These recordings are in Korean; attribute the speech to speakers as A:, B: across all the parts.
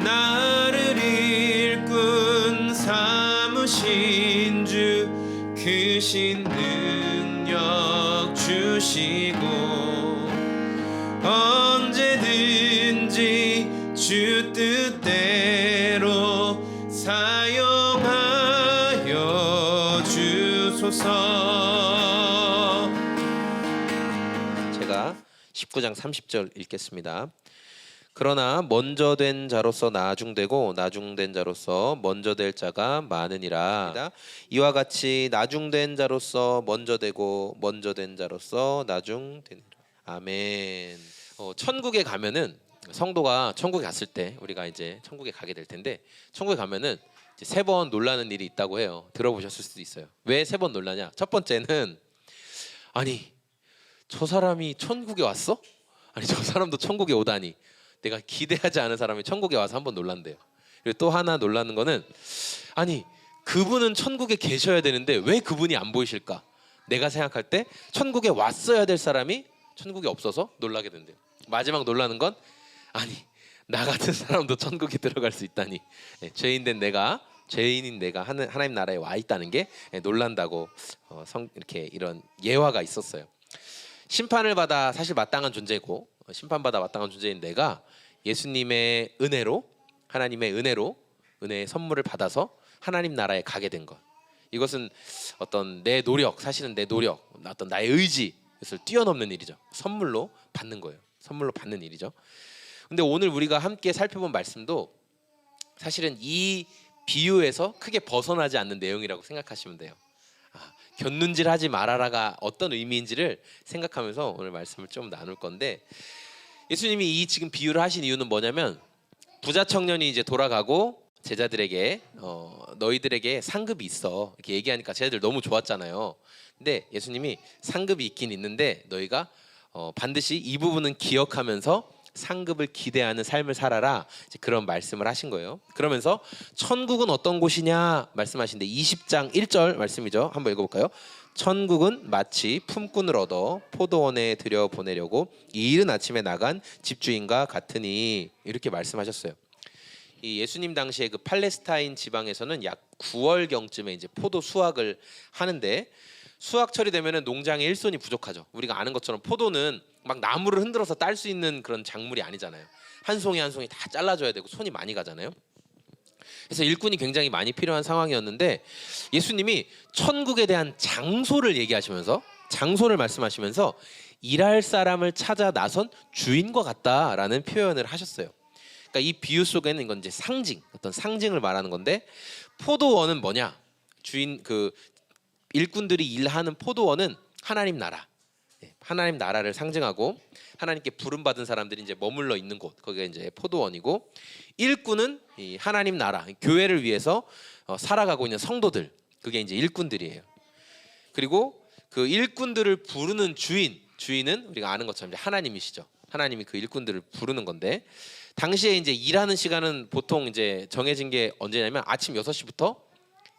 A: 나를 일꾼 삼으신 주 그 신 능력 주시고 언제든지 주 뜻대로 사용하여 주소서. 제가 19장 30절 읽겠습니다. 그러나 먼저 된 자로서 나중되고 나중된 자로서 먼저 될 자가 많으니라. 이와 같이 나중된 자로서 먼저 되고 먼저 된 자로서 나중되니라. 아멘. 천국에 가면은 성도가 천국에 갔을 때 우리가 이제 천국에 가게 될 텐데 천국에 가면은 이제 3번 놀라는 일이 있다고 해요. 들어보셨을 수도 있어요. 왜 3번 놀라냐? 첫 번째는 아니 저 사람이 천국에 왔어? 아니 저 사람도 천국에 오다니. 내가 기대하지 않은 사람이 천국에 와서 한번 놀란대요. 그리고 또 하나 놀라는 거는 아니 그분은 천국에 계셔야 되는데 왜 그분이 안 보이실까? 내가 생각할 때 천국에 왔어야 될 사람이 천국에 없어서 놀라게 된대요. 마지막 놀라는 건 아니 나 같은 사람도 천국에 들어갈 수 있다니. 죄인인 내가 하나님 나라에 와 있다는 게 놀란다고 이렇게 이런 예화가 있었어요. 심판을 받아 사실 마땅한 존재고 심판받아 마땅한 존재인 내가 예수님의 은혜로 하나님의 은혜의 선물을 받아서 하나님 나라에 가게 된 것. 이것은 어떤 내 노력, 사실은 내 노력, 어떤 나의 의지 그것을 뛰어넘는 일이죠. 선물로 받는 거예요. 선물로 받는 일이죠. 근데 오늘 우리가 함께 살펴본 말씀도 사실은 이 비유에서 크게 벗어나지 않는 내용이라고 생각하시면 돼요. 곁눈질하지 말아라가 어떤 의미인지를 생각하면서 오늘 말씀을 좀 나눌 건데 예수님이 이 지금 비유를 하신 이유는 뭐냐면 부자 청년이 이제 돌아가고 제자들에게 너희들에게 상급이 있어 이렇게 얘기하니까 제자들 너무 좋았잖아요. 근데 예수님이 상급이 있긴 있는데 너희가 반드시 이 부분은 기억하면서 상급을 기대하는 삶을 살아라 이제 그런 말씀을 하신 거예요. 그러면서 천국은 어떤 곳이냐 말씀하신데 20장 1절 말씀이죠. 한번 읽어볼까요? 천국은 마치 품꾼을 얻어 포도원에 들여보내려고 이른 아침에 나간 집주인과 같으니 이렇게 말씀하셨어요. 이 예수님 당시에 그 팔레스타인 지방에서는 약 9월경쯤에 이제 포도 수확을 하는데 수확철이 되면은 농장에 일손이 부족하죠. 우리가 아는 것처럼 포도는 막 나무를 흔들어서 딸 수 있는 그런 작물이 아니잖아요. 한 송이 한 송이 다 잘라줘야 되고 손이 많이 가잖아요. 그래서 일꾼이 굉장히 많이 필요한 상황이었는데 예수님이 천국에 대한 장소를 얘기하시면서 장소를 말씀하시면서 일할 사람을 찾아 나선 주인과 같다라는 표현을 하셨어요. 그러니까 이 비유 속에는 이건 이제 어떤 상징을 말하는 건데 포도원은 뭐냐? 일꾼들이 일하는 포도원은 하나님 나라. 하나님 나라를 상징하고 하나님께 부름받은 사람들이 이제 머물러 있는 곳 거기가 이제 포도원이고 일꾼은 이 하나님 나라 교회를 위해서 살아가고 있는 성도들 그게 이제 일꾼들이에요. 그리고 그 일꾼들을 부르는 주인은 우리가 아는 것처럼 이제 하나님이시죠. 하나님이 그 일꾼들을 부르는 건데 당시에 이제 일하는 시간은 보통 이제 정해진 게 언제냐면 아침 6시부터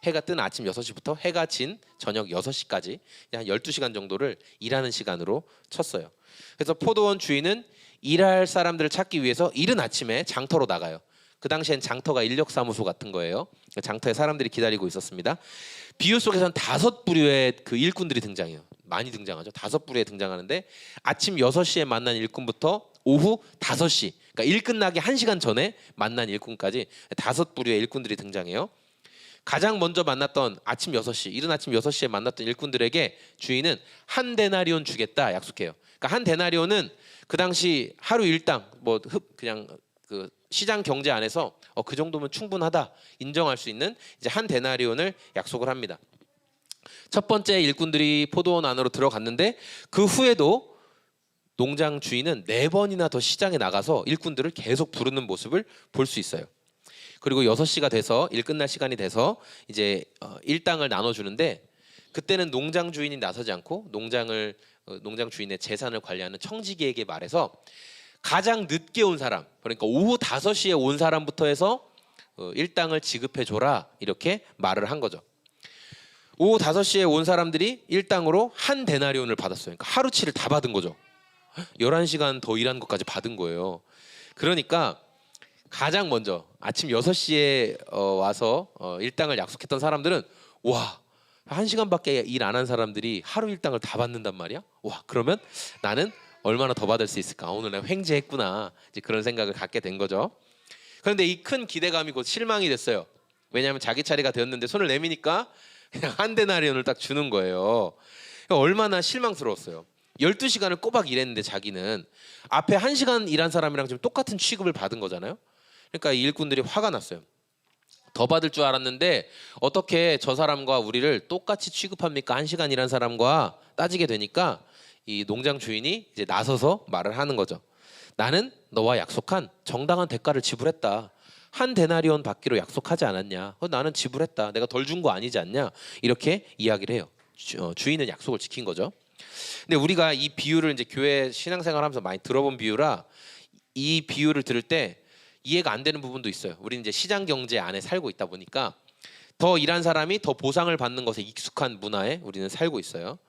A: 해가 뜬 아침 6시부터 해가 진 저녁 6시까지 한 12시간 정도를 일하는 시간으로 쳤어요. 그래서 포도원 주인은 일할 사람들을 찾기 위해서 이른 아침에 장터로 나가요. 그 당시엔 장터가 인력사무소 같은 거예요. 장터에 사람들이 기다리고 있었습니다. 비유 속에서는 5부류의 그 일꾼들이 등장해요. 많이 등장하죠. 5부류에 등장하는데 아침 6시에 만난 일꾼부터 오후 5시 그러니까 일 끝나기 1시간 전에 만난 일꾼까지 5부류의 일꾼들이 등장해요. 가장 먼저 만났던 이른 아침 6시에 만났던 일꾼들에게 주인은 한 데나리온 주겠다 약속해요. 그러니까 한 데나리온은 그 당시 하루 일당 그냥 그 시장 경제 안에서 그 정도면 충분하다 인정할 수 있는 이제 한 데나리온을 약속을 합니다. 첫 번째 일꾼들이 포도원 안으로 들어갔는데 그 후에도 농장 주인은 4번이나 더 시장에 나가서 일꾼들을 계속 부르는 모습을 볼 수 있어요. 그리고 6시가 돼서 일 끝날 시간이 돼서 이제 일당을 나눠주는데 그때는 농장 주인이 나서지 않고 농장 주인의 재산을 관리하는 청지기에게 말해서 가장 늦게 온 사람 그러니까 오후 5시에 온 사람부터 해서 일당을 지급해줘라 이렇게 말을 한 거죠. 오후 5시에 온 사람들이 일당으로 한 데나리온을 받았어요. 그러니까 하루치를 다 받은 거죠. 11시간 더 일한 것까지 받은 거예요. 그러니까 가장 먼저 아침 6시에 와서 일당을 약속했던 사람들은 와, 1시간밖에 일 안 한 사람들이 하루 일당을 다 받는단 말이야? 와, 그러면 나는 얼마나 더 받을 수 있을까? 오늘 내가 횡재했구나. 이제 그런 생각을 갖게 된 거죠. 그런데 이 큰 기대감이 곧 실망이 됐어요. 왜냐하면 자기 차례가 되었는데 손을 내미니까 그냥 한 데나리온을 딱 주는 거예요. 얼마나 실망스러웠어요. 12시간을 꼬박 일했는데 자기는 앞에 1시간 일한 사람이랑 지금 똑같은 취급을 받은 거잖아요. 그러니까 이 일꾼들이 화가 났어요. 더 받을 줄 알았는데 어떻게 저 사람과 우리를 똑같이 취급합니까? 1시간 일한 사람과 따지게 되니까 이 농장 주인이 이제 나서서 말을 하는 거죠. 나는 너와 약속한 정당한 대가를 지불했다. 한 데나리온 받기로 약속하지 않았냐? 나는 지불했다. 내가 덜 준 거 아니지 않냐? 이렇게 이야기를 해요. 주인은 약속을 지킨 거죠. 근데 우리가 이 비유를 이제 교회 신앙생활하면서 많이 들어본 비유라 이 비유를 들을 때 이해가 안 되는 부분도 있어요. 우리는 이제 시장 경제 안에 살고 있다 보니까 더 일한 사람이 더 보상을 받는 것에 익숙한 문화에 우리는 살고 있어요.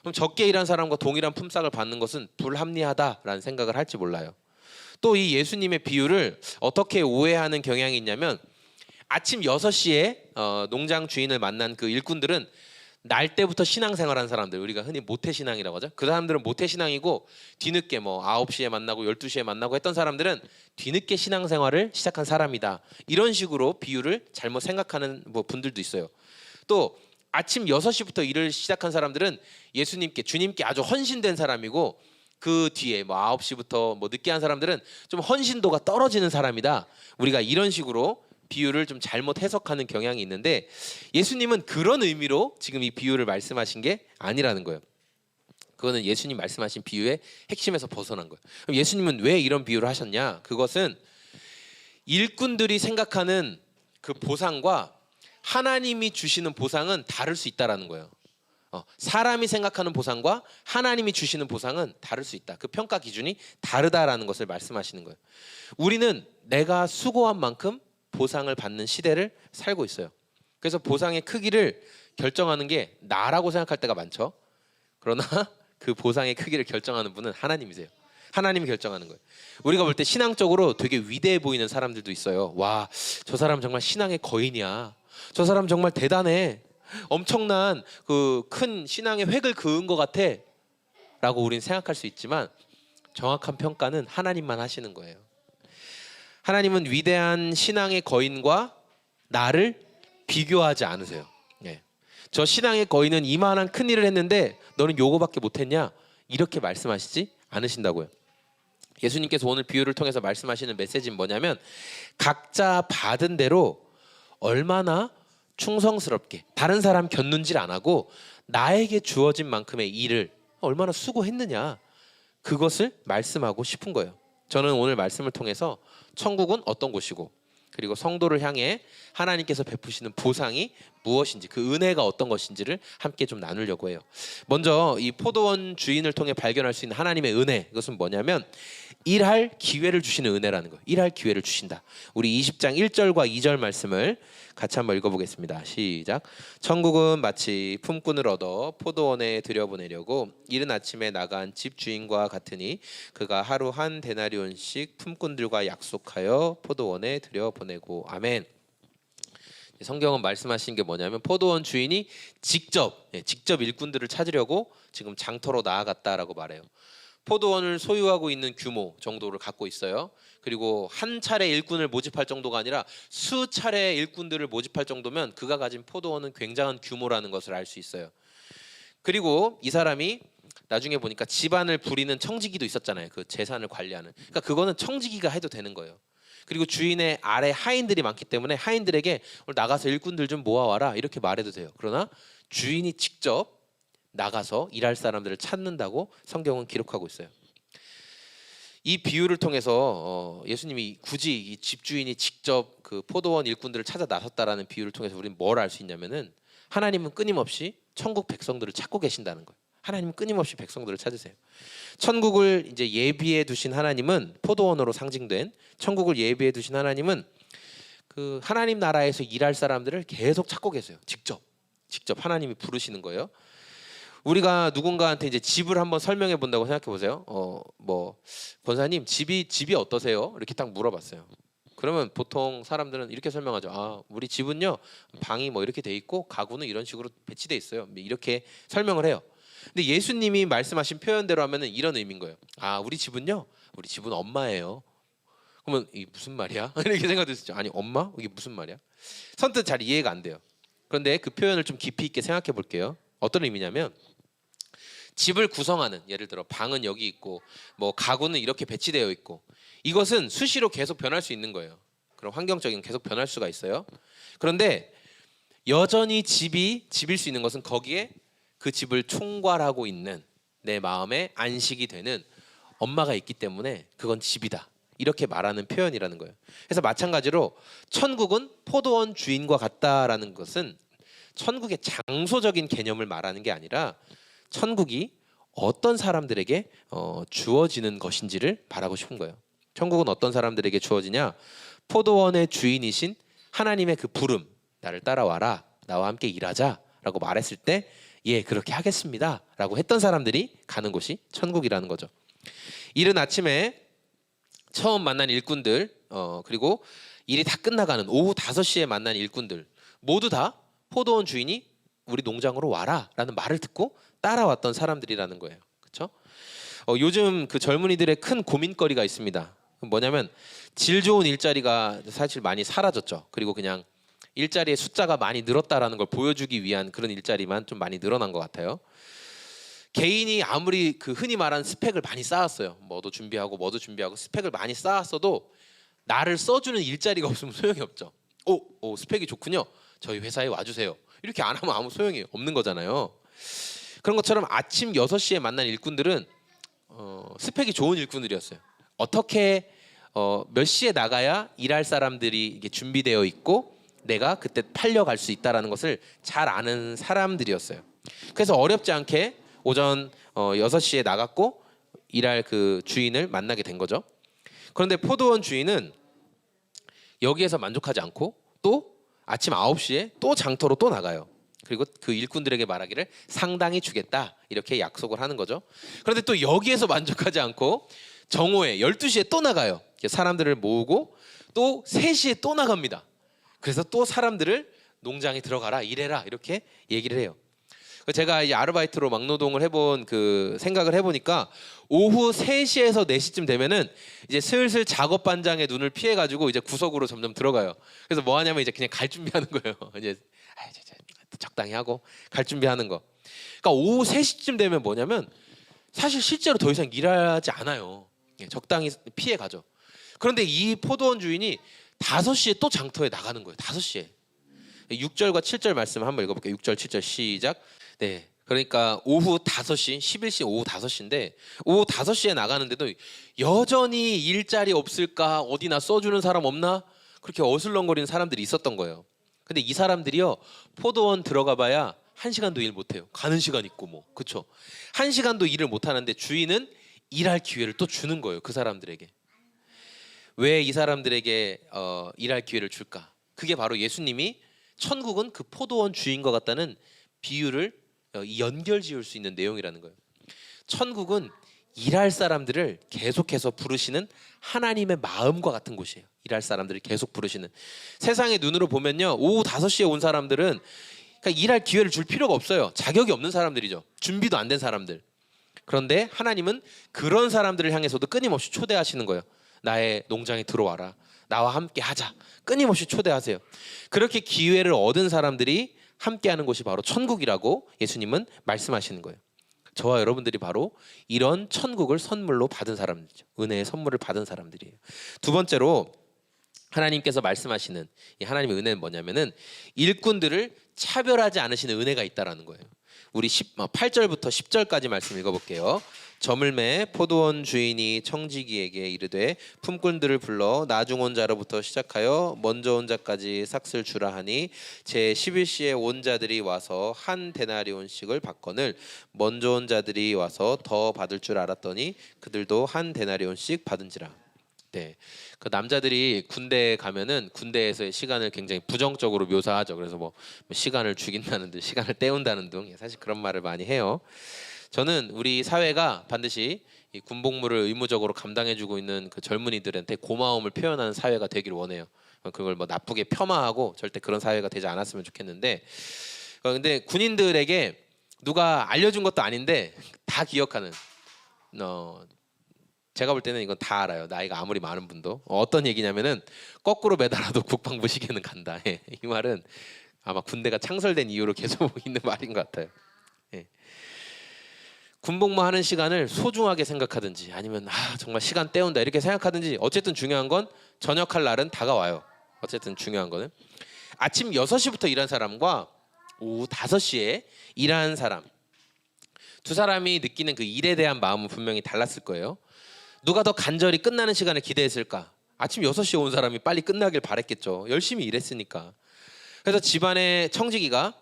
A: 그럼 적게 일한 사람과 동일한 품삯을 받는 것은 불합리하다라는 생각을 할지 몰라요. 또 이 예수님의 비유를 어떻게 오해하는 경향이 있냐면 아침 6시에 농장 주인을 만난 그 일꾼들은 날 때부터 신앙생활한 사람들, 우리가 흔히 모태신앙이라고 하죠. 그 사람들은 모태신앙이고 뒤늦게 뭐 9시에 만나고 12시에 만나고 했던 사람들은 뒤늦게 신앙생활을 시작한 사람이다. 이런 식으로 비유를 잘못 생각하는 분들도 있어요. 또 아침 6시부터 일을 시작한 사람들은 예수님께, 주님께 아주 헌신된 사람이고 그 뒤에 뭐 9시부터 뭐 늦게 한 사람들은 좀 헌신도가 떨어지는 사람이다. 우리가 이런 식으로 비유를 좀 잘못 해석하는 경향이 있는데 예수님은 그런 의미로 지금 이 비유를 말씀하신 게 아니라는 거예요. 그거는 예수님 말씀하신 비유의 핵심에서 벗어난 거예요. 그럼 예수님은 왜 이런 비유를 하셨냐? 그것은 일꾼들이 생각하는 그 보상과 하나님이 주시는 보상은 다를 수 있다라는 거예요. 사람이 생각하는 보상과 하나님이 주시는 보상은 다를 수 있다. 그 평가 기준이 다르다라는 것을 말씀하시는 거예요. 우리는 내가 수고한 만큼 보상을 받는 시대를 살고 있어요. 그래서 보상의 크기를 결정하는 게 나라고 생각할 때가 많죠. 그러나 그 보상의 크기를 결정하는 분은 하나님이세요. 하나님이 결정하는 거예요. 우리가 볼 때 신앙적으로 되게 위대해 보이는 사람들도 있어요. 와, 저 사람 정말 신앙의 거인이야. 저 사람 정말 대단해. 엄청난 그 큰 신앙의 획을 그은 것 같아 라고 우리는 생각할 수 있지만 정확한 평가는 하나님만 하시는 거예요. 하나님은 위대한 신앙의 거인과 나를 비교하지 않으세요. 저 신앙의 거인은 이만한 큰 일을 했는데 너는 요거밖에 못했냐? 이렇게 말씀하시지 않으신다고요. 예수님께서 오늘 비유를 통해서 말씀하시는 메시지는 뭐냐면 각자 받은 대로 얼마나 충성스럽게 다른 사람 견눈질 안 하고 나에게 주어진 만큼의 일을 얼마나 수고했느냐, 그것을 말씀하고 싶은 거예요. 저는 오늘 말씀을 통해서 천국은 어떤 곳이고 그리고 성도를 향해 하나님께서 베푸시는 보상이 무엇인지, 그 은혜가 어떤 것인지를 함께 좀 나누려고 해요. 먼저 이 포도원 주인을 통해 발견할 수 있는 하나님의 은혜, 그것은 뭐냐면 일할 기회를 주시는 은혜라는 거예요. 일할 기회를 주신다. 우리 20장 1절과 2절 말씀을 같이 한번 읽어보겠습니다. 시작. 천국은 마치 품꾼을 얻어 포도원에 들여보내려고 이른 아침에 나간 집주인과 같으니 그가 하루 한 데나리온씩 품꾼들과 약속하여 포도원에 들여보내고. 아멘. 성경은 말씀하신 게 뭐냐면 포도원 주인이 직접 일꾼들을 찾으려고 지금 장터로 나아갔다라고 말해요. 포도원을 소유하고 있는 규모 정도를 갖고 있어요. 그리고 한 차례 일꾼을 모집할 정도가 아니라 수차례 일꾼들을 모집할 정도면 그가 가진 포도원은 굉장한 규모라는 것을 알 수 있어요. 그리고 이 사람이 나중에 보니까 집안을 부리는 청지기도 있었잖아요. 그 재산을 관리하는. 그러니까 그거는 청지기가 해도 되는 거예요. 그리고 주인의 아래 하인들이 많기 때문에 하인들에게 오늘 나가서 일꾼들 좀 모아와라 이렇게 말해도 돼요. 그러나 주인이 직접 나가서 일할 사람들을 찾는다고 성경은 기록하고 있어요. 이 비유를 통해서 예수님이 굳이 이 집주인이 직접 그 포도원 일꾼들을 찾아 나섰다라는 비유를 통해서 우리는 뭘 알 수 있냐면은 하나님은 끊임없이 천국 백성들을 찾고 계신다는 거예요. 하나님은 끊임없이 백성들을 찾으세요. 천국을 이제 예비해 두신 하나님은, 포도원으로 상징된 천국을 예비해 두신 하나님은 그 하나님 나라에서 일할 사람들을 계속 찾고 계세요. 직접 하나님이 부르시는 거예요. 우리가 누군가한테 이제 집을 한번 설명해 본다고 생각해 보세요. 뭐 권사님 집이 어떠세요? 이렇게 딱 물어봤어요. 그러면 보통 사람들은 이렇게 설명하죠. 아, 우리 집은요 방이 뭐 이렇게 돼 있고 가구는 이런 식으로 배치돼 있어요. 이렇게 설명을 해요. 근데 예수님이 말씀하신 표현대로 하면은 이런 의미인 거예요. 아, 우리 집은요, 우리 집은 엄마예요. 그러면 이게 무슨 말이야? 이렇게 생각했었죠. 아니, 엄마? 이게 무슨 말이야? 선뜻 잘 이해가 안 돼요. 그런데 그 표현을 좀 깊이 있게 생각해 볼게요. 어떤 의미냐면 집을 구성하는, 예를 들어 방은 여기 있고 뭐 가구는 이렇게 배치되어 있고, 이것은 수시로 계속 변할 수 있는 거예요. 그럼 환경적인 계속 변할 수가 있어요. 그런데 여전히 집일 수 있는 것은 거기에 그 집을 총괄하고 있는, 내 마음에 안식이 되는 엄마가 있기 때문에 그건 집이다, 이렇게 말하는 표현이라는 거예요. 그래서 마찬가지로 천국은 포도원 주인과 같다라는 것은 천국의 장소적인 개념을 말하는 게 아니라 천국이 어떤 사람들에게 주어지는 것인지를 말하고 싶은 거예요. 천국은 어떤 사람들에게 주어지냐? 포도원의 주인이신 하나님의 그 부름, 나를 따라와라, 나와 함께 일하자라고 말했을 때 예, 그렇게 하겠습니다 라고 했던 사람들이 가는 곳이 천국이라는 거죠. 이른 아침에 처음 만난 일꾼들, 그리고 일이 다 끝나가는 오후 5시에 만난 일꾼들, 모두 다 포도원 주인이 우리 농장으로 와라 라는 말을 듣고 따라왔던 사람들이라는 거예요. 그렇죠? 요즘 그 젊은이들의 큰 고민거리가 있습니다. 뭐냐면 질 좋은 일자리가 사실 많이 사라졌죠. 그리고 그냥 일자리의 숫자가 많이 늘었다라는 걸 보여주기 위한 그런 일자리만 좀 많이 늘어난 것 같아요. 개인이 아무리 그 흔히 말하는 스펙을 많이 쌓았어요. 뭐도 준비하고 스펙을 많이 쌓았어도 나를 써주는 일자리가 없으면 소용이 없죠. 오, 스펙이 좋군요. 저희 회사에 와주세요. 이렇게 안 하면 아무 소용이 없는 거잖아요. 그런 것처럼 아침 6시에 만난 일꾼들은 스펙이 좋은 일꾼들이었어요. 어떻게 몇 시에 나가야 일할 사람들이 이게 준비되어 있고 내가 그때 팔려갈 수 있다라는 것을 잘 아는 사람들이었어요. 그래서 어렵지 않게 오전 6시에 나갔고 일할 그 주인을 만나게 된 거죠. 그런데 포도원 주인은 여기에서 만족하지 않고 또 아침 9시에 또 장터로 또 나가요. 그리고 그 일꾼들에게 말하기를 상당히 주겠다, 이렇게 약속을 하는 거죠. 그런데 또 여기에서 만족하지 않고 정오에 12시에 또 나가요. 사람들을 모으고 또 3시에 또 나갑니다. 그래서 또 사람들을 농장에 들어가라, 일해라, 이렇게 얘기를 해요. 제가 이제 아르바이트로 막노동을 해본 그 생각을 해보니까 오후 3시에서 4시쯤 되면은 이제 슬슬 작업 반장의 눈을 피해가지고 이제 구석으로 점점 들어가요. 그래서 뭐 하냐면 이제 그냥 갈 준비하는 거예요. 이제 적당히 하고 갈 준비하는 거. 그러니까 오후 3시쯤 되면 뭐냐면 사실 실제로 더 이상 일하지 않아요. 적당히 피해 가죠. 그런데 이 포도원 주인이 5시에 또 장터에 나가는 거예요. 5시에. 6절과 7절 말씀 한번 읽어볼게요. 6절 7절 시작. 네, 그러니까 오후 5시, 11시 오후 5시인데 오후 5시에 나가는데도 여전히 일자리 없을까, 어디나 써주는 사람 없나, 그렇게 어슬렁거리는 사람들이 있었던 거예요. 근데 이 사람들이요, 포도원 들어가 봐야 1시간도 일 못해요. 가는 시간 있고 뭐, 그렇죠? 1시간도 일을 못하는데 주인은 일할 기회를 또 주는 거예요. 그 사람들에게. 왜 이 사람들에게 일할 기회를 줄까? 그게 바로 예수님이 천국은 그 포도원 주인과 같다는 비유를 연결 지을 수 있는 내용이라는 거예요. 천국은 일할 사람들을 계속해서 부르시는 하나님의 마음과 같은 곳이에요. 일할 사람들을 계속 부르시는. 세상의 눈으로 보면요, 오후 5시에 온 사람들은 그러니까 일할 기회를 줄 필요가 없어요. 자격이 없는 사람들이죠. 준비도 안 된 사람들. 그런데 하나님은 그런 사람들을 향해서도 끊임없이 초대하시는 거예요. 나의 농장에 들어와라, 나와 함께 하자, 끊임없이 초대하세요. 그렇게 기회를 얻은 사람들이 함께하는 곳이 바로 천국이라고 예수님은 말씀하시는 거예요. 저와 여러분들이 바로 이런 천국을 선물로 받은 사람들이죠. 은혜의 선물을 받은 사람들이에요. 두 번째로 하나님께서 말씀하시는 이 하나님의 은혜는 뭐냐면은 일꾼들을 차별하지 않으시는 은혜가 있다라는 거예요. 우리 8절부터 10절까지 말씀 읽어볼게요. 저물매 포도원 주인이 청지기에게 이르되 품꾼들을 불러 나중 온 자로부터 시작하여 먼저 온 자까지 삭슬 주라 하니 제 11시에 온 자들이 와서 한 데나리온씩을 받거늘 먼저 온 자들이 와서 더 받을 줄 알았더니 그들도 한 데나리온씩 받은지라. 네, 그 남자들이 군대에 가면은 군대에서의 시간을 굉장히 부정적으로 묘사하죠. 그래서 뭐 시간을 죽인다는 듯, 시간을 때운다는 등 사실 그런 말을 많이 해요. 저는 우리 사회가 반드시 이 군복무를 의무적으로 감당해주고 있는 그 젊은이들한테 고마움을 표현하는 사회가 되길 원해요. 그걸 뭐 나쁘게 폄하하고 절대 그런 사회가 되지 않았으면 좋겠는데, 근데 군인들에게 누가 알려준 것도 아닌데 다 기억하는, 제가 볼 때는 이건 다 알아요. 나이가 아무리 많은 분도. 어떤 얘기냐면은 거꾸로 매달아도 국방부 시계는 간다. 예, 이 말은 아마 군대가 창설된 이후로 계속 있는 말인 것 같아요. 예. 군복무하는 시간을 소중하게 생각하든지 아니면 정말 시간 때운다 이렇게 생각하든지 어쨌든 중요한 건 전역할 날은 다가와요. 어쨌든 중요한 거는 아침 6시부터 일한 사람과 오후 5시에 일하는 사람, 두 사람이 느끼는 그 일에 대한 마음은 분명히 달랐을 거예요. 누가 더 간절히 끝나는 시간을 기대했을까? 아침 6시에 온 사람이 빨리 끝나길 바랬겠죠. 열심히 일했으니까. 그래서 집안의 청지기가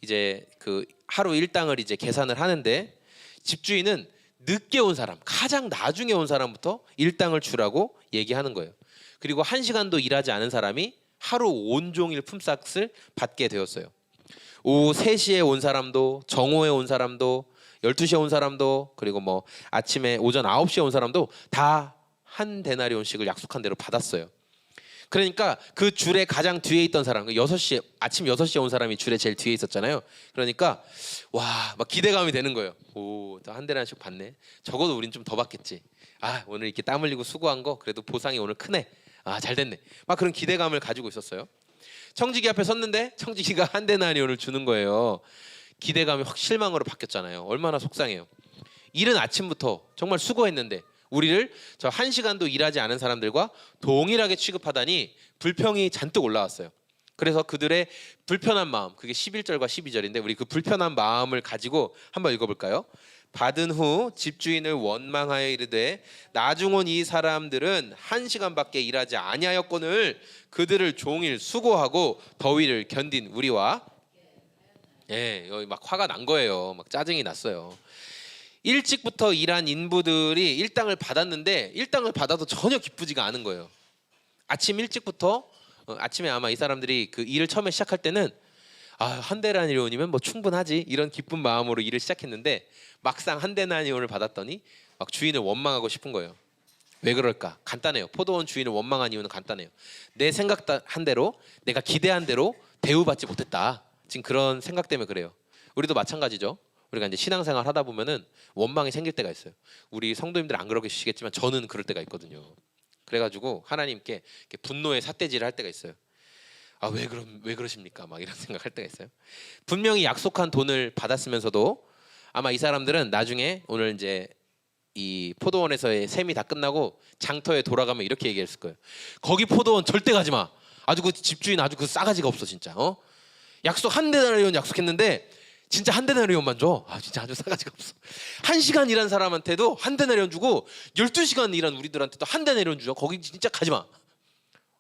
A: 이제 그 하루 일당을 이제 계산을 하는데 집주인은 늦게 온 사람, 가장 나중에 온 사람부터 일당을 주라고 얘기하는 거예요. 그리고 1시간도 일하지 않은 사람이 하루 온종일 품삯을 받게 되었어요. 오후 3시에 온 사람도, 정오에 온 사람도, 12시에 온 사람도, 그리고 뭐 아침에 오전 9시에 온 사람도 다 한 데나리온씩을 약속한 대로 받았어요. 그러니까 그 줄에 가장 뒤에 있던 사람, 아침 6시에 온 사람이 줄에 제일 뒤에 있었잖아요. 그러니까 와, 막 기대감이 되는 거예요. 오, 또 한 데나리온씩 받네. 적어도 우린 좀 더 받겠지. 오늘 이렇게 땀 흘리고 수고한 거 그래도 보상이 오늘 크네. 잘 됐네. 막 그런 기대감을 가지고 있었어요. 청지기 앞에 섰는데 청지기가 한 데나리온을 주는 거예요. 기대감이 확 실망으로 바뀌었잖아요. 얼마나 속상해요. 이른 아침부터 정말 수고했는데 우리를 저 1시간도 일하지 않은 사람들과 동일하게 취급하다니 불평이 잔뜩 올라왔어요. 그래서 그들의 불편한 마음, 그게 11절과 12절인데 우리 그 불편한 마음을 가지고 한번 읽어볼까요? 받은 후 집주인을 원망하여 이르되 나중 온 이 사람들은 1시간밖에 일하지 아니하였거늘 그들을 종일 수고하고 더위를 견딘 우리와, 여기 막 화가 난 거예요. 막 짜증이 났어요. 일찍부터 일한 인부들이 일당을 받았는데 일당을 받아도 전혀 기쁘지가 않은 거예요. 아침 일찍부터 아침에 아마 이 사람들이 그 일을 처음에 시작할 때는 한 데나리온이면 뭐 충분하지 이런 기쁜 마음으로 일을 시작했는데 막상 한 데나리온을 받았더니 막 주인을 원망하고 싶은 거예요. 왜 그럴까? 간단해요. 포도원 주인을 원망한 이유는 간단해요. 내 생각한 대로, 내가 기대한 대로 대우받지 못했다. 지금 그런 생각 때문에 그래요. 우리도 마찬가지죠. 우리가 이제 신앙생활 하다 보면은 원망이 생길 때가 있어요. 우리 성도님들 안 그러시겠지만 저는 그럴 때가 있거든요. 그래가지고 하나님께 이렇게 분노의 삿대질을 할 때가 있어요. 왜 그러십니까? 막 이런 생각할 때가 있어요. 분명히 약속한 돈을 받았으면서도 아마 이 사람들은 나중에 오늘 이제 이 포도원에서의 셈이 다 끝나고 장터에 돌아가면 이렇게 얘기했을 거예요. 거기 포도원 절대 가지 마. 아주 그 집주인 아주 그 싸가지가 없어 진짜. 약속 한 데나리온 약속했는데 진짜 한 데나리온만 줘. 진짜 아주 싸가지가 없어. 1시간 일한 사람한테도 한 데나리온 주고 12시간 일한 우리들한테도 한 데나리온 주죠. 거기 진짜 가지 마.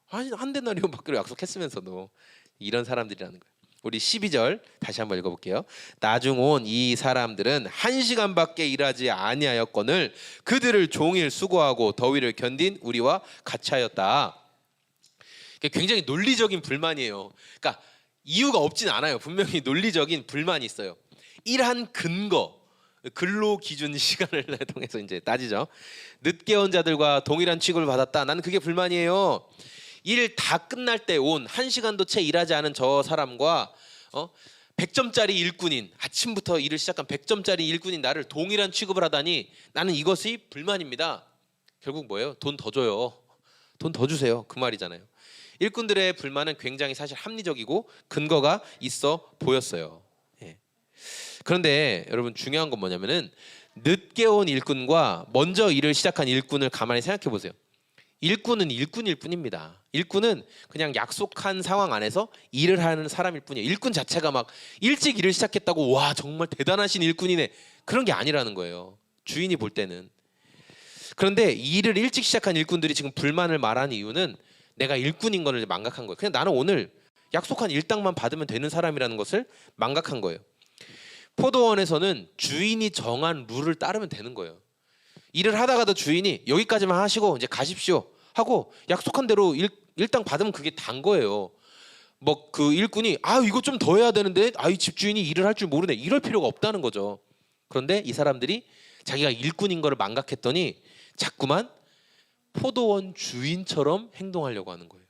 A: 한 데나리온 받기로 약속했으면서도 이런 사람들이라는 거예요. 우리 12절 다시 한번 읽어볼게요. 나중 온 이 사람들은 1시간밖에 일하지 아니하였거늘 그들을 종일 수고하고 더위를 견딘 우리와 같이 하였다. 굉장히 논리적인 불만이에요. 그러니까 이유가 없진 않아요. 분명히 논리적인 불만이 있어요. 일한 근거, 근로 기준 시간을 통해서 이제 따지죠. 늦게 온 자들과 동일한 취급을 받았다. 나는 그게 불만이에요. 일 다 끝날 때 온 1시간도 채 일하지 않은 저 사람과 100점짜리 일꾼인, 아침부터 일을 시작한 100점짜리 일꾼인 나를 동일한 취급을 하다니 나는 이것이 불만입니다. 결국 뭐예요? 돈 더 줘요. 돈 더 주세요. 그 말이잖아요. 일꾼들의 불만은 굉장히 사실 합리적이고 근거가 있어 보였어요. 그런데 여러분 중요한 건 뭐냐면은 늦게 온 일꾼과 먼저 일을 시작한 일꾼을 가만히 생각해 보세요. 일꾼은 일꾼일 뿐입니다. 일꾼은 그냥 약속한 상황 안에서 일을 하는 사람일 뿐이에요. 일꾼 자체가 막 일찍 일을 시작했다고 와 정말 대단하신 일꾼이네 그런 게 아니라는 거예요. 주인이 볼 때는. 그런데 일을 일찍 시작한 일꾼들이 지금 불만을 말하는 이유는 내가 일꾼인 것을 망각한 거예요. 그냥 나는 오늘 약속한 일당만 받으면 되는 사람이라는 것을 망각한 거예요. 포도원에서는 주인이 정한 룰을 따르면 되는 거예요. 일을 하다가도 주인이 여기까지만 하시고 이제 가십시오 하고 약속한 대로 일당 받으면 그게 단 거예요. 뭐 그 일꾼이 이거 좀 더 해야 되는데 이 집주인이 일을 할 줄 모르네 이럴 필요가 없다는 거죠. 그런데 이 사람들이 자기가 일꾼인 거를 망각했더니 자꾸만 포도원 주인처럼 행동하려고 하는 거예요.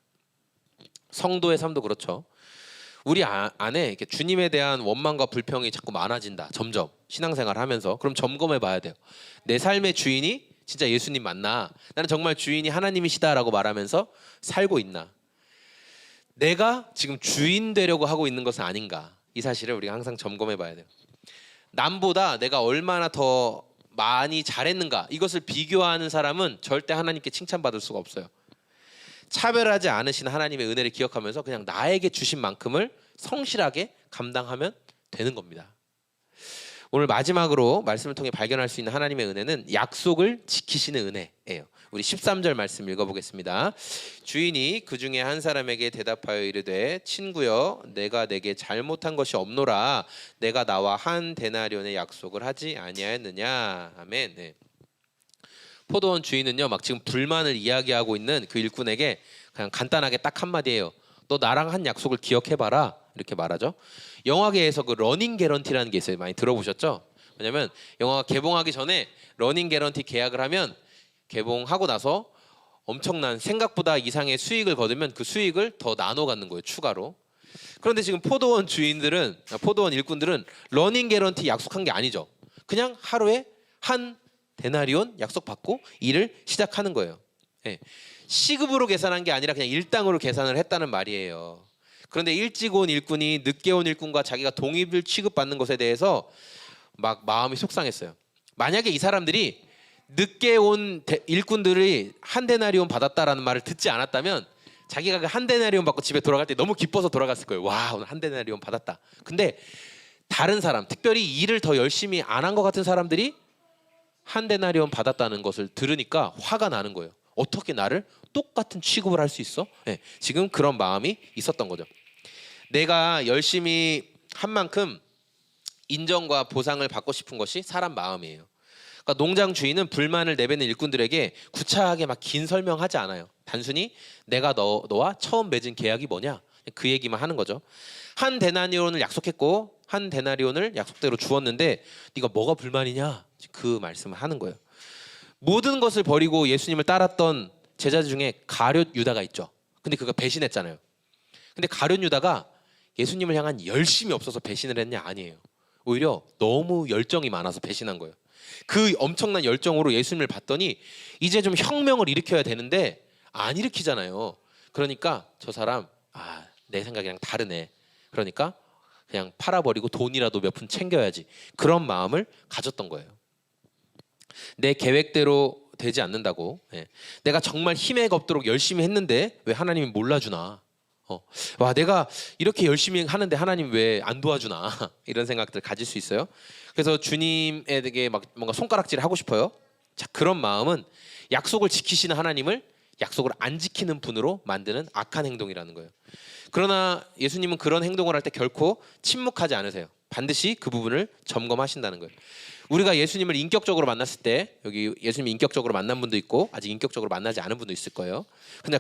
A: 성도의 삶도 그렇죠. 우리 안에 이렇게 주님에 대한 원망과 불평이 자꾸 많아진다. 점점 신앙생활 하면서. 그럼 점검해 봐야 돼요. 내 삶의 주인이 진짜 예수님 맞나? 나는 정말 주인이 하나님이시다라고 말하면서 살고 있나? 내가 지금 주인 되려고 하고 있는 것은 아닌가? 이 사실을 우리가 항상 점검해 봐야 돼요. 남보다 내가 얼마나 더 많이 잘했는가? 이것을 비교하는 사람은 절대 하나님께 칭찬받을 수가 없어요. 차별하지 않으신 하나님의 은혜를 기억하면서 그냥 나에게 주신 만큼을 성실하게 감당하면 되는 겁니다. 오늘 마지막으로 말씀을 통해 발견할 수 있는 하나님의 은혜는 약속을 지키시는 은혜예요. 우리 13절 말씀 읽어보겠습니다. 주인이 그 중에 한 사람에게 대답하여 이르되 친구여 내가 내게 잘못한 것이 없노라 내가 나와 한 데나리온의 약속을 하지 아니하였느냐. 아멘. 네. 포도원 주인은요 막 지금 불만을 이야기하고 있는 그 일꾼에게 그냥 간단하게 딱 한마디예요. 너 나랑 한 약속을 기억해봐라 이렇게 말하죠. 영화계에서 그 러닝 개런티라는 게 있어요. 많이 들어보셨죠? 왜냐면 영화가 개봉하기 전에 러닝 개런티 계약을 하면 개봉하고 나서 엄청난 생각보다 이상의 수익을 거두면 그 수익을 더 나눠 갖는 거예요. 추가로. 그런데 지금 포도원 일꾼들은 러닝 개런티 약속한 게 아니죠. 그냥 하루에 한 데나리온 약속받고 일을 시작하는 거예요. 네. 시급으로 계산한 게 아니라 그냥 일당으로 계산을 했다는 말이에요. 그런데 일찍 온 일꾼이 늦게 온 일꾼과 자기가 동일을 취급받는 것에 대해서 막 마음이 속상했어요. 만약에 이 사람들이 늦게 온 일꾼들이 한 데나리온 받았다라는 말을 듣지 않았다면 자기가 그 한 데나리온 받고 집에 돌아갈 때 너무 기뻐서 돌아갔을 거예요. 와, 오늘 한 데나리온 받았다. 근데 다른 사람, 특별히 일을 더 열심히 안 한 것 같은 사람들이 한 데나리온 받았다는 것을 들으니까 화가 나는 거예요. 어떻게 나를 똑같은 취급을 할 수 있어? 네, 지금 그런 마음이 있었던 거죠. 내가 열심히 한 만큼 인정과 보상을 받고 싶은 것이 사람 마음이에요. 그러니까 농장 주인은 불만을 내뱉는 일꾼들에게 구차하게 막 긴 설명하지 않아요. 단순히 내가 너와 처음 맺은 계약이 뭐냐 그 얘기만 하는 거죠. 한 데나리온을 약속했고 한 데나리온을 약속대로 주었는데 네가 뭐가 불만이냐 그 말씀을 하는 거예요. 모든 것을 버리고 예수님을 따랐던 제자 중에 가룟 유다가 있죠. 근데 그가 배신했잖아요. 근데 가룟 유다가 예수님을 향한 열심이 없어서 배신을 했냐? 아니에요. 오히려 너무 열정이 많아서 배신한 거예요. 그 엄청난 열정으로 예수님을 봤더니 이제 좀 혁명을 일으켜야 되는데 안 일으키잖아요. 그러니까 저 사람 내 생각이랑 다르네. 그러니까 그냥 팔아버리고 돈이라도 몇 푼 챙겨야지. 그런 마음을 가졌던 거예요. 내 계획대로 되지 않는다고. 내가 정말 힘에 없도록 열심히 했는데 왜 하나님이 몰라주나. 와, 내가 이렇게 열심히 하는데 하나님 왜 안 도와주나. 이런 생각들 가질 수 있어요. 그래서 주님에게 막 뭔가 손가락질을 하고 싶어요. 자, 그런 마음은 약속을 지키시는 하나님을 약속을 안 지키는 분으로 만드는 악한 행동이라는 거예요. 그러나 예수님은 그런 행동을 할 때 결코 침묵하지 않으세요. 반드시 그 부분을 점검하신다는 거예요. 우리가 예수님을 인격적으로 만났을 때 여기 예수님 인격적으로 만난 분도 있고 아직 인격적으로 만나지 않은 분도 있을 거예요.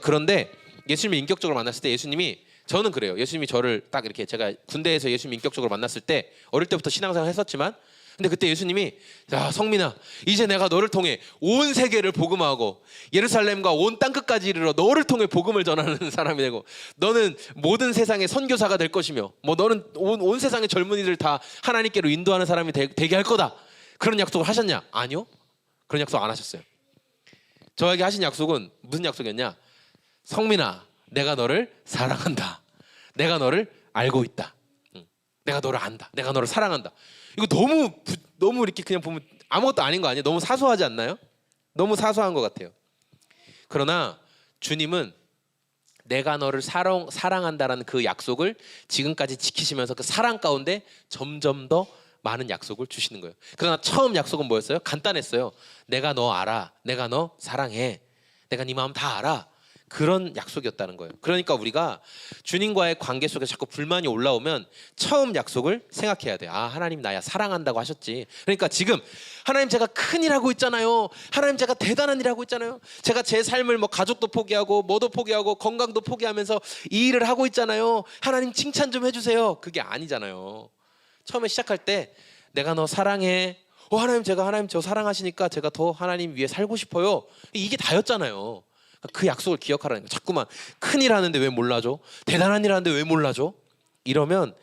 A: 그런데 예수님을 인격적으로 만났을 때 예수님이 저는 그래요. 예수님이 저를 딱 이렇게 제가 군대에서 예수님 인격적으로 만났을 때 어릴 때부터 신앙생활 했었지만 근데 그때 예수님이 야 성민아 이제 내가 너를 통해 온 세계를 복음하고 예루살렘과 온 땅끝까지 이르러 너를 통해 복음을 전하는 사람이 되고 너는 모든 세상의 선교사가 될 것이며 뭐 너는 온 세상의 젊은이들 다 하나님께로 인도하는 사람이 되게 할 거다. 그런 약속을 하셨냐? 아니요. 그런 약속 안 하셨어요. 저에게 하신 약속은 무슨 약속이었냐? 성민아 내가 너를 사랑한다. 내가 너를 알고 있다. 내가 너를 안다. 내가 너를 사랑한다. 이거 너무 이렇게 그냥 보면 아무것도 아닌 거 아니에요? 너무 사소하지 않나요? 너무 사소한 것 같아요. 그러나 주님은 내가 너를 사랑한다라는 그 약속을 지금까지 지키시면서 그 사랑 가운데 점점 더 많은 약속을 주시는 거예요. 그러나 처음 약속은 뭐였어요? 간단했어요. 내가 너 알아. 내가 너 사랑해. 내가 네 마음 다 알아. 그런 약속이었다는 거예요. 그러니까 우리가 주님과의 관계 속에 자꾸 불만이 올라오면 처음 약속을 생각해야 돼요. 하나님 나야 사랑한다고 하셨지. 그러니까 지금 하나님 제가 큰일 하고 있잖아요. 하나님 제가 대단한 일 하고 있잖아요. 제가 제 삶을 뭐 가족도 포기하고 뭐도 포기하고 건강도 포기하면서 이 일을 하고 있잖아요. 하나님 칭찬 좀 해주세요. 그게 아니잖아요. 처음에 시작할 때 내가 너 사랑해. 하나님, 제가 하나님 저 사랑하시니까 제가 더 하나님 위해 살고 싶어요. 이게 다였잖아요. 그 약속을 기억하라는 거예요. 자꾸만 큰일 하는데 왜 몰라줘? 대단한 일 하는데 왜 몰라줘? 이러면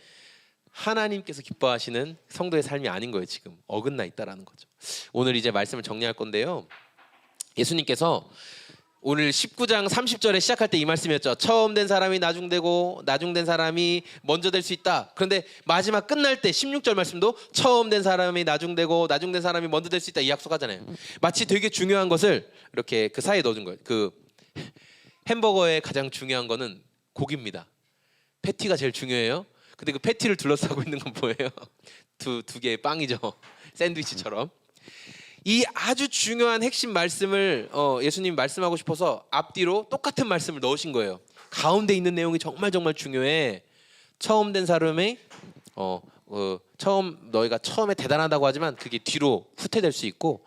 A: 하나님께서 기뻐하시는 성도의 삶이 아닌 거예요. 지금 어긋나 있다라는 거죠. 오늘 이제 말씀을 정리할 건데요. 예수님께서 오늘 19장 30절에 시작할 때 이 말씀이었죠. 처음 된 사람이 나중되고 나중된 사람이 먼저 될 수 있다. 그런데 마지막 끝날 때 16절 말씀도 처음 된 사람이 나중되고 나중된 사람이 먼저 될 수 있다 이 약속하잖아요. 마치 되게 중요한 것을 이렇게 그 사이에 넣어준 거예요. 그 햄버거의 가장 중요한 거는 고기입니다. 패티가 제일 중요해요. 근데 그 패티를 둘러싸고 있는 건 뭐예요? 두 개의 빵이죠. 샌드위치처럼. 이 아주 중요한 핵심 말씀을 예수님이 말씀하고 싶어서 앞뒤로 똑같은 말씀을 넣으신 거예요. 가운데 있는 내용이 정말 중요해. 처음 된 사람이 너희가 처음에 대단하다고 하지만 그게 뒤로 후퇴될 수 있고,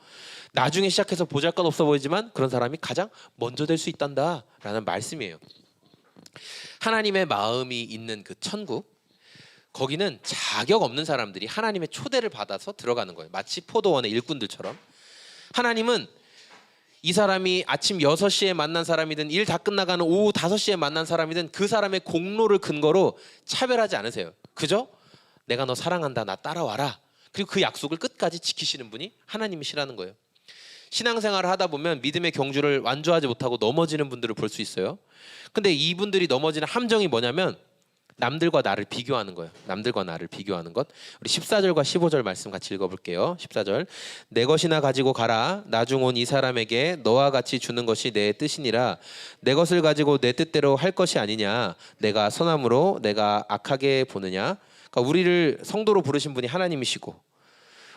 A: 나중에 시작해서 보잘것없어 보이지만 그런 사람이 가장 먼저 될 수 있단다 라는 말씀이에요. 하나님의 마음이 있는 그 천국, 거기는 자격 없는 사람들이 하나님의 초대를 받아서 들어가는 거예요. 마치 포도원의 일꾼들처럼. 하나님은 이 사람이 아침 6시에 만난 사람이든 일 다 끝나가는 오후 5시에 만난 사람이든 그 사람의 공로를 근거로 차별하지 않으세요. 그죠? 내가 너 사랑한다, 나 따라와라. 그리고 그 약속을 끝까지 지키시는 분이 하나님이시라는 거예요. 신앙생활을 하다 보면 믿음의 경주를 완주하지 못하고 넘어지는 분들을 볼 수 있어요. 근데 이분들이 넘어지는 함정이 뭐냐면 남들과 나를 비교하는 거예요. 남들과 나를 비교하는 것. 우리 14절과 15절 말씀 같이 읽어볼게요. 14절. 내 것이나 가지고 가라. 나중 온 이 사람에게 너와 같이 주는 것이 내 뜻이니라. 내 것을 가지고 내 뜻대로 할 것이 아니냐. 내가 선함으로 내가 악하게 보느냐. 그러니까 우리를 성도로 부르신 분이 하나님이시고,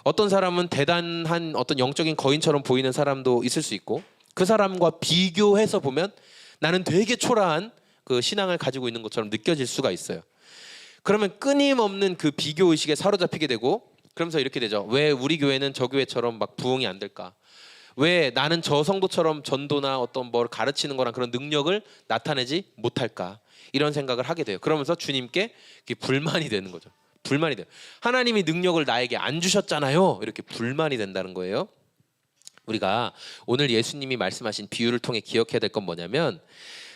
A: 어떤 사람은 대단한 어떤 영적인 거인처럼 보이는 사람도 있을 수 있고, 그 사람과 비교해서 보면 나는 되게 초라한 그 신앙을 가지고 있는 것처럼 느껴질 수가 있어요. 그러면 끊임없는 그 비교 의식에 사로잡히게 되고, 그러면서 이렇게 되죠. 왜 우리 교회는 저 교회처럼 막 부흥이 안 될까? 왜 나는 저 성도처럼 전도나 어떤 뭘 가르치는 거랑 그런 능력을 나타내지 못할까? 이런 생각을 하게 돼요. 그러면서 주님께 불만이 되는 거죠. 불만이 돼요. 하나님이 능력을 나에게 안 주셨잖아요. 이렇게 불만이 된다는 거예요. 우리가 오늘 예수님이 말씀하신 비유를 통해 기억해야 될 건 뭐냐면,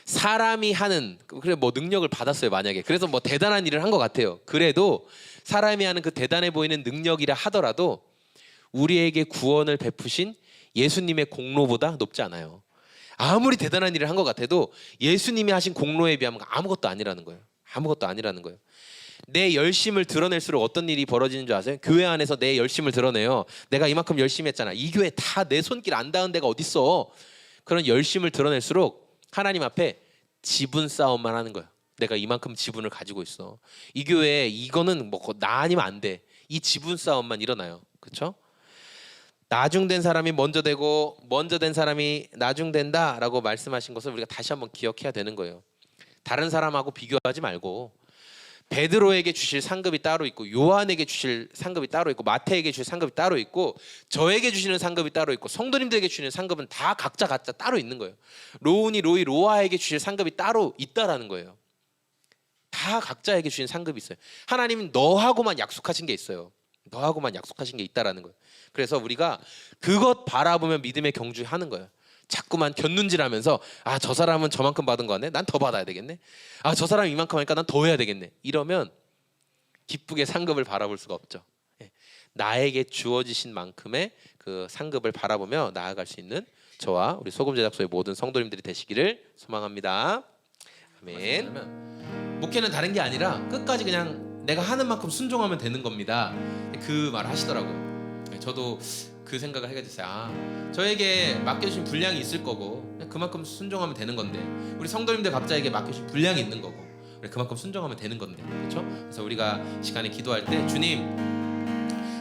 A: 사람이 하는, 그래 뭐 능력을 받았어요 만약에, 그래서 뭐 대단한 일을 한 것 같아요. 그래도 사람이 하는 그 대단해 보이는 능력이라 하더라도 우리에게 구원을 베푸신 예수님의 공로보다 높지 않아요. 아무리 대단한 일을 한 것 같아도 예수님이 하신 공로에 비하면 아무것도 아니라는 거예요. 아무것도 아니라는 거예요. 내 열심을 드러낼수록 어떤 일이 벌어지는 줄 아세요? 교회 안에서 내 열심을 드러내요. 내가 이만큼 열심히 했잖아. 이 교회 다 내 손길 안 닿은 데가 어딨어. 그런 열심을 드러낼수록 하나님 앞에 지분 싸움만 하는 거예요. 내가 이만큼 지분을 가지고 있어. 이 교회에 이거는 뭐 나 아니면 안 돼. 이 지분 싸움만 일어나요. 그렇죠? 나중된 사람이 먼저 되고 먼저 된 사람이 나중된다라고 말씀하신 것을 우리가 다시 한번 기억해야 되는 거예요. 다른 사람하고 비교하지 말고, 베드로에게 주실 상급이 따로 있고, 요한에게 주실 상급이 따로 있고, 마태에게 주실 상급이 따로 있고, 저에게 주시는 상급이 따로 있고, 성도님들에게 주시는 상급은 다 각자 따로 있는 거예요. 로운이 로이 로아에게 주실 상급이 따로 있다라는 거예요. 다 각자에게 주신 상급이 있어요. 하나님은 너하고만 약속하신 게 있어요. 너하고만 약속하신 게 있다라는 거예요. 그래서 우리가 그것 바라보며 믿음의 경주하는 거예요. 자꾸만 곁눈질하면서 저 사람은 저만큼 받은 거 같네, 난 더 받아야 되겠네. 저 사람이 이만큼 하니까 난 더 해야 되겠네. 이러면 기쁘게 상급을 바라볼 수가 없죠. 나에게 주어지신 만큼의 그 상급을 바라보며 나아갈 수 있는 저와 우리 소금 제작소의 모든 성도님들이 되시기를 소망합니다. 아멘. 목회는 다른 게 아니라 끝까지 그냥 내가 하는 만큼 순종하면 되는 겁니다. 그 말을 하시더라고요. 저도 그 생각을 하게 됐어요. 저에게 맡겨주신 분량이 있을 거고 그만큼 순종하면 되는 건데, 우리 성도님들 각자에게 맡겨주신 분량이 있는 거고 그만큼 순종하면 되는 건데, 그렇죠? 그래서 우리가 시간에 기도할 때 주님,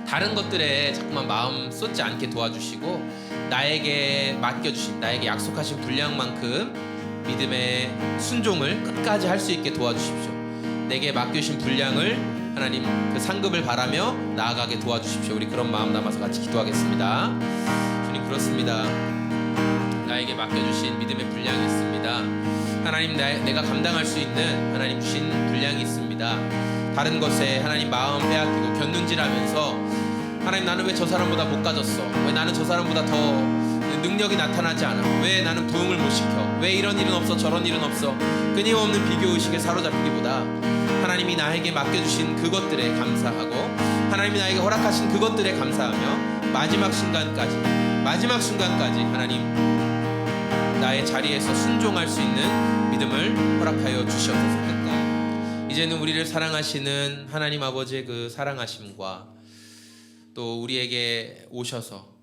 A: 다른 것들에 자꾸만 마음 쏟지 않게 도와주시고 나에게 맡겨주신, 나에게 약속하신 분량만큼 믿음의 순종을 끝까지 할 수 있게 도와주십시오. 내게 맡겨주신 분량을 하나님 그 상급을 바라며 나아가게 도와주십시오. 우리 그런 마음 담아서 같이 기도하겠습니다. 주님, 그렇습니다. 나에게 맡겨주신 믿음의 분량이 있습니다. 하나님, 내가 감당할 수 있는 하나님 주신 분량이 있습니다. 다른 것에 하나님 마음 빼앗기고 곁눈질하면서 하나님, 나는 왜 저 사람보다 못 가졌어? 왜 나는 저 사람보다 더 능력이 나타나지 않아? 왜 나는 부흥을 못 시켜? 왜 이런 일은 없어 저런 일은 없어? 끊임없는 비교의식에 사로잡히기보다 하나님이 나에게 맡겨주신 그것들에 감사하고 하나님이 나에게 허락하신 그것들에 감사하며 마지막 순간까지 하나님 나의 자리에서 순종할 수 있는 믿음을 허락하여 주시옵소서. 이제는 우리를 사랑하시는 하나님 아버지의 그 사랑하심과 또 우리에게 오셔서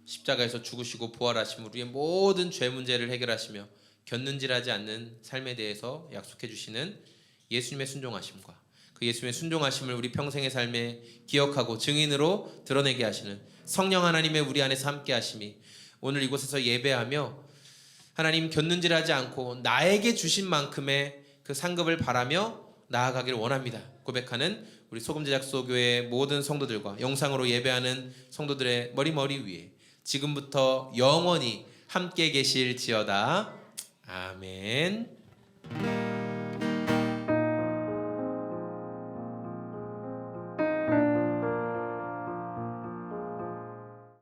A: 십자가에서 죽으시고 부활하심, 우리의 모든 죄 문제를 해결하시며 곁눈질하지 않는 삶에 대해서 약속해 주시는 예수님의 순종하심과 그 예수님의 순종하심을 우리 평생의 삶에 기억하고 증인으로 드러내게 하시는 성령 하나님의 우리 안에서 함께 하심이 오늘 이곳에서 예배하며 하나님 곁눈질하지 않고 나에게 주신 만큼의 그 상급을 바라며 나아가기를 원합니다 고백하는 우리 소금제작소교회 모든 성도들과 영상으로 예배하는 성도들의 머리 위에 지금부터 영원히 함께 계실지어다. 아멘.